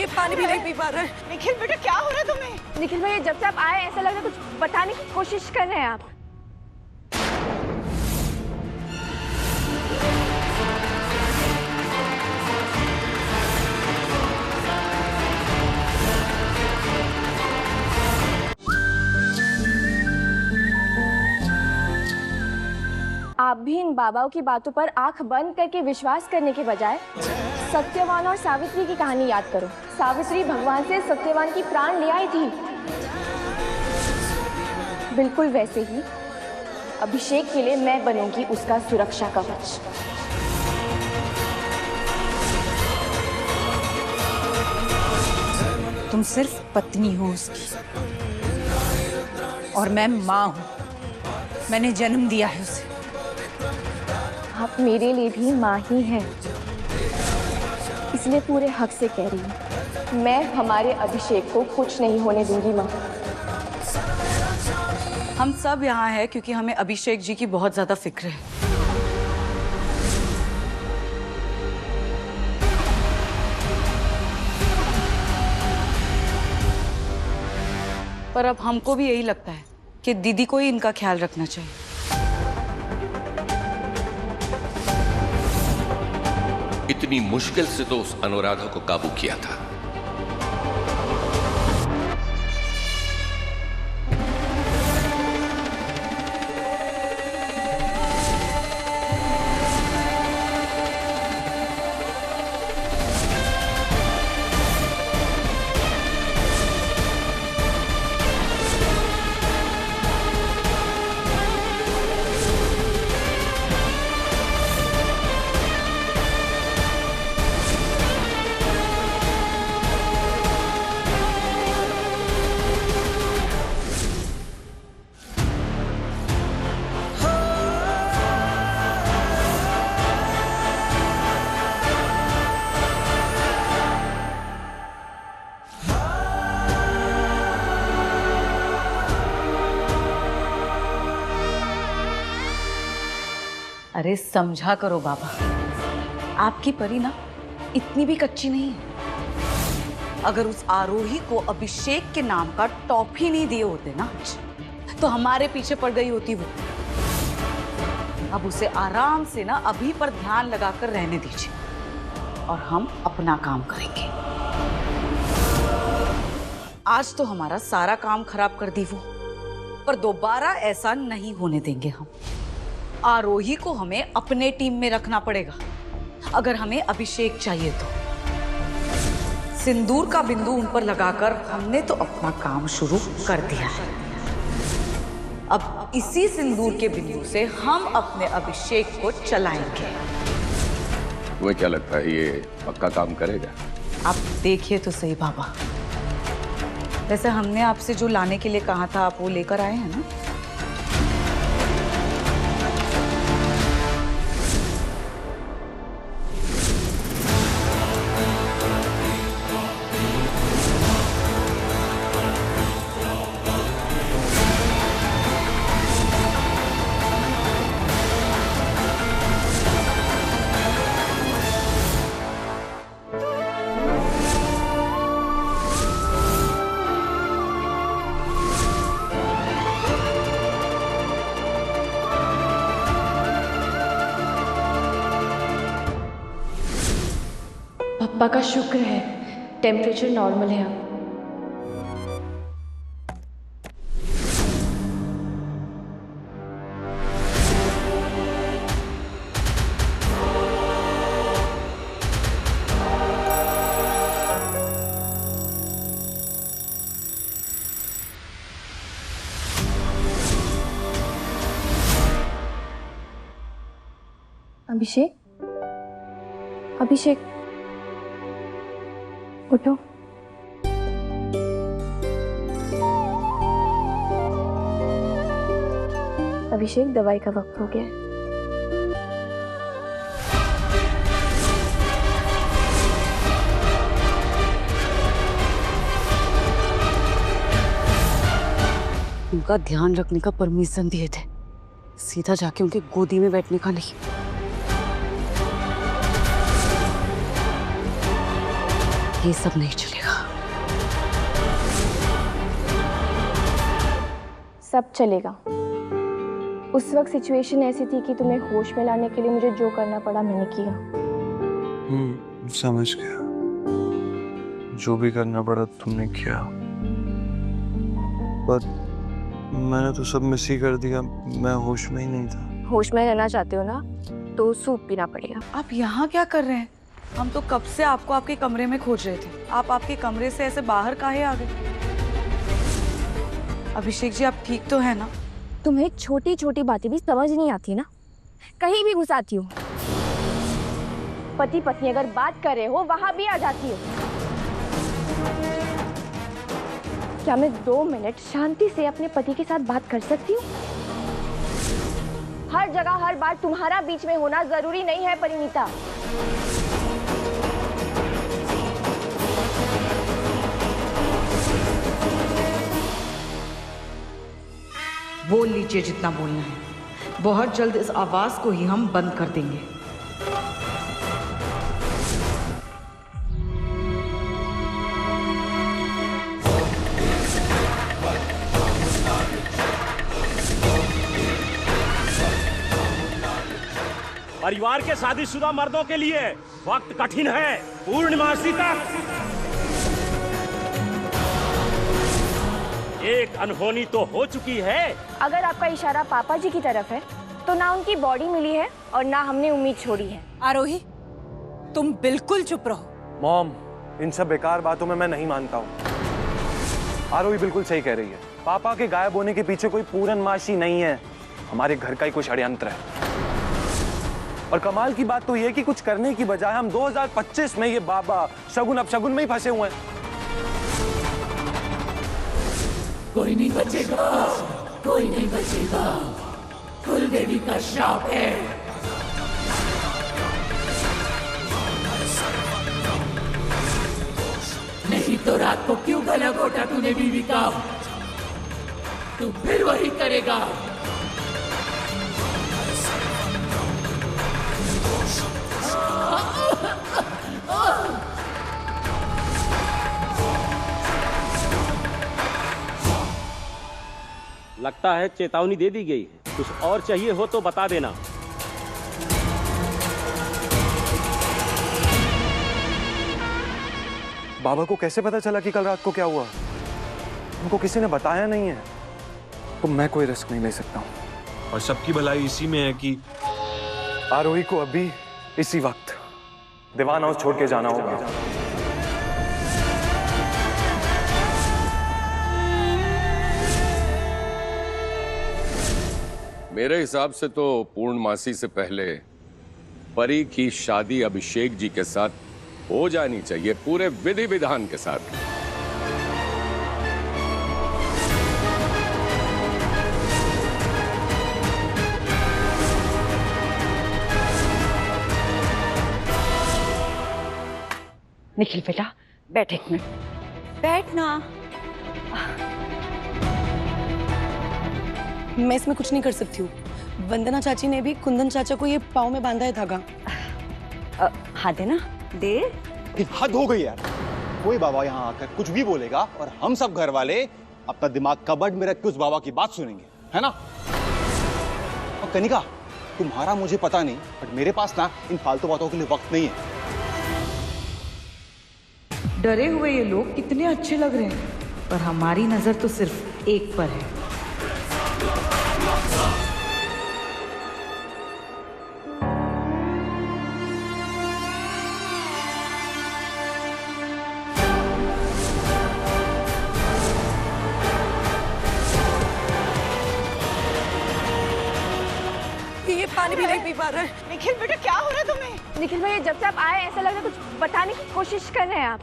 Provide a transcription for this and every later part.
ये पानी भी नहीं पी पा रहे हैं। निखिल बेटा क्या हो रहा है तुम्हें? निखिल भैया जब से आप आए ऐसा लग रहा है कुछ बताने की कोशिश कर रहे हैं आप। आप भी इन बाबाओं की बातों पर आंख बंद करके विश्वास करने के बजाय सत्यवान और सावित्री की कहानी याद करो। सावित्री भगवान से सत्यवान की प्राण ले आई थी। बिल्कुल वैसे ही अभिषेक के लिए मैं बनूंगी उसका सुरक्षा कवच। तुम सिर्फ पत्नी हो उसकी और मैं माँ हूँ। मैंने जन्म दिया है उसे। आप मेरे लिए भी माँ ही हैं, इसलिए पूरे हक से कह रही हूँ, मैं हमारे अभिषेक को कुछ नहीं होने दूंगी माँ। हम सब यहाँ हैं क्योंकि हमें अभिषेक जी की बहुत ज्यादा फिक्र है। पर अब हमको भी यही लगता है कि दीदी को ही इनका ख्याल रखना चाहिए। इतनी मुश्किल से तो उस अनुराधा को काबू किया था। अरे समझा करो बाबा, आपकी परी ना इतनी भी कच्ची नहीं है। अगर उस आरोही को अभिषेक के नाम का टॉफी नहीं दिए होते ना तो हमारे पीछे पड़ गई होती वो। अब उसे आराम से ना अभी पर ध्यान लगाकर रहने दीजिए और हम अपना काम करेंगे। आज तो हमारा सारा काम खराब कर दी वो, पर दोबारा ऐसा नहीं होने देंगे हम। आरोही को हमें अपने टीम में रखना पड़ेगा अगर हमें अभिषेक चाहिए तो। सिंदूर का बिंदु उन पर लगाकर हमने तो अपना काम शुरू कर दिया है। अब इसी सिंदूर के बिंदु से हम अपने अभिषेक को चलाएंगे। तुम्हें क्या लगता है ये पक्का काम करेगा? आप देखिए तो सही बाबा। वैसे हमने आपसे जो लाने के लिए कहा था आप वो लेकर आए हैं ना? पप्पा का शुक्र है टेम्परेचर नॉर्मल है अब। अभिषेक, अभिषेक उठो। अभिषेक दवाई का वक्त हो गया है। उनका ध्यान रखने का परमिशन दिए थे, सीधा जाके उनके गोदी में बैठने का नहीं। ये सब नहीं चलेगा। सब चलेगा। उस वक्त सिचुएशन ऐसी थी कि तुम्हें होश में लाने के लिए मुझे जो करना पड़ा मैंने किया। समझ गया। जो भी करना पड़ा तुमने किया, पर मैंने तो सब मिस ही कर दिया। मैं होश में ही नहीं था। होश में रहना चाहते हो ना, तो सूप पीना पड़ेगा। आप यहाँ क्या कर रहे हैं? हम तो कब से आपको आपके कमरे में खोज रहे थे। आप आपके कमरे से ऐसे बाहर काहे आ गए? अभिषेक जी, आप ठीक तो है ना? तुम्हें छोटी छोटी बातें भी समझ नहीं आती ना, कहीं भी घुसाती हो। पति पत्नी अगर बात कर रहे हो वहां भी आ जाती हो। क्या मैं 2 मिनट शांति से अपने पति के साथ बात कर सकती हूँ? हर जगह हर बार तुम्हारा बीच में होना जरूरी नहीं है परिणीता। बोल लीजिए जितना बोलना है। बहुत जल्द इस आवाज को ही हम बंद कर देंगे। परिवार के शादीशुदा मर्दों के लिए वक्त कठिन है। पूर्णमासी तक एक अनहोनी तो हो चुकी है। अगर आपका इशारा पापा जी की तरफ है तो ना उनकी बॉडी मिली है और ना हमने उम्मीद छोड़ी है। आरोही, तुम बिल्कुल चुप रहो। मॉम, इन सब बेकार बातों में मैं नहीं मानता हूँ। आरोही बिल्कुल सही कह रही है। पापा के गायब होने के पीछे कोई पूरनमासी नहीं है, हमारे घर का ही कोई षड्यंत्र है। और कमाल की बात तो ये कि कुछ करने की बजाय हम 2025 में ये बाबा शगुन अपशगुन में ही फंसे हुए हैं। कोई नहीं बचेगा, कोई नहीं बचेगा। कुल देवी का श्राप है। नहीं तो रात को क्यों गला घोटा तूने बीवी का? तू फिर वही करेगा। लगता है चेतावनी दे दी गई है। कुछ और चाहिए हो तो बता देना। बाबा को कैसे पता चला कि कल रात को क्या हुआ? उनको किसी ने बताया नहीं है। तो मैं कोई रिस्क नहीं ले सकता हूँ। और सबकी भलाई इसी में है कि आरोही को अभी इसी वक्त दीवान हाउस छोड़ के जाना होगा। मेरे हिसाब से तो पूर्णमासी से पहले परी की शादी अभिषेक जी के साथ हो जानी चाहिए, पूरे विधि विधान के साथ। निखिल बेटा, बैठ एक मिनट। बैठना। मैं इसमें कुछ नहीं कर सकती हूँ। वंदना चाची ने भी कुंदन चाचा को ये पाँव में बांधा है धागा। हाँ दे ना, दे। हद हो गई यार। कोई बाबा यहाँ आकर कुछ भी बोलेगा और हम सब घर वाले अपना दिमाग कबर्ड में रख के उस बाबा की बात सुनेंगे, है ना? और कनिका, तुम्हारा मुझे पता नहीं, बट मेरे पास ना इन फालतू बातों के लिए वक्त नहीं है। डरे हुए ये लोग कितने अच्छे लग रहे हैं, पर हमारी नजर तो सिर्फ एक पर है। ये पानी भी नहीं पी पा रहा है। निखिल बेटा, क्या हो रहा है तुम्हें? निखिल भैया, जब से आप आए ऐसा लग रहा है कुछ बताने की कोशिश कर रहे हैं आप।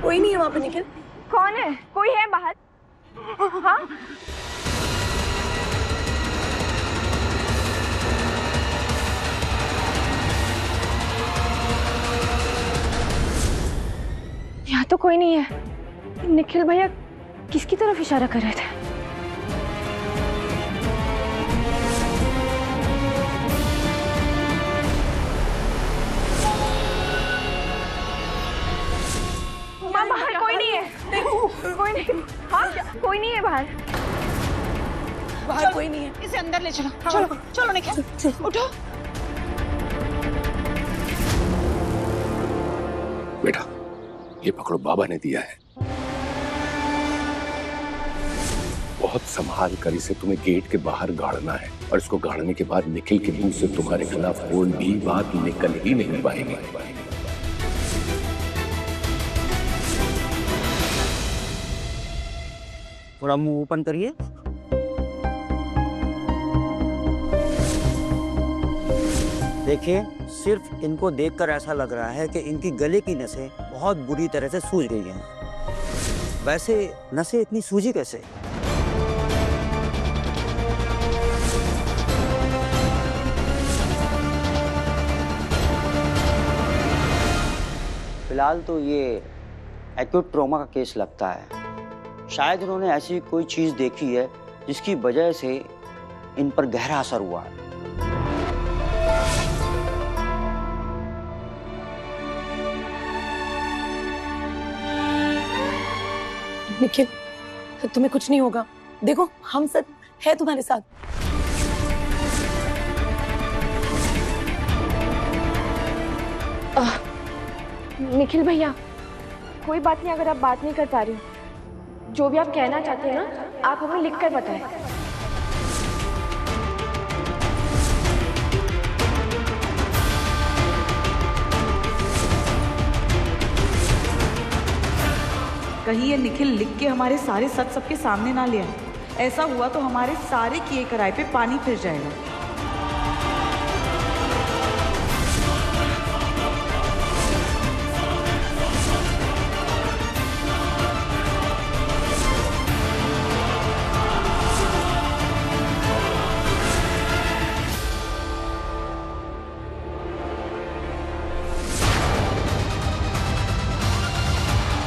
कोई नहीं है वहाँ पे निखिल। कौन है? कोई है बाहर? हाँ? यहाँ तो कोई नहीं है। निखिल भैया किसकी तरफ इशारा कर रहे थे? माँ बाहर कोई नहीं है। कोई नहीं। हाँ कोई नहीं है बाहर। बाहर कोई नहीं है। इसे अंदर ले चलो। चलो चलो निखिल, उठो। बेटा ये पकड़ो, बाबा ने दिया है। बहुत संभाल कर इसे तुम्हें गेट के बाहर गाड़ना है, और इसको गाड़ने के बाद निखिल के मुंह से तुम्हारे खिलाफ कोई भी बात निकल ही नहीं पाएगी। थोड़ा मुंह ओपन करिए। देखिए, सिर्फ इनको देखकर ऐसा लग रहा है कि इनकी गले की नसें बहुत बुरी तरह से सूज गई हैं। वैसे नसें इतनी सूजी कैसे? फिलहाल तो ये एक्यूट ट्रॉमा का केस लगता है। शायद उन्होंने ऐसी कोई चीज देखी है जिसकी वजह से इन पर गहरा असर हुआ है। निखिल, तुम्हें कुछ नहीं होगा। देखो हम सब है तुम्हारे साथ। निखिल भैया कोई बात नहीं, अगर आप बात नहीं कर पा रही हो, जो भी आप कहना चाहते हैं ना, आप हमें लिख कर बताएं। कहीं ये निखिल लिख के हमारे सारे सच सबके सामने ना ले आए। ऐसा हुआ तो हमारे सारे किए कराए पे पानी फिर जाएगा।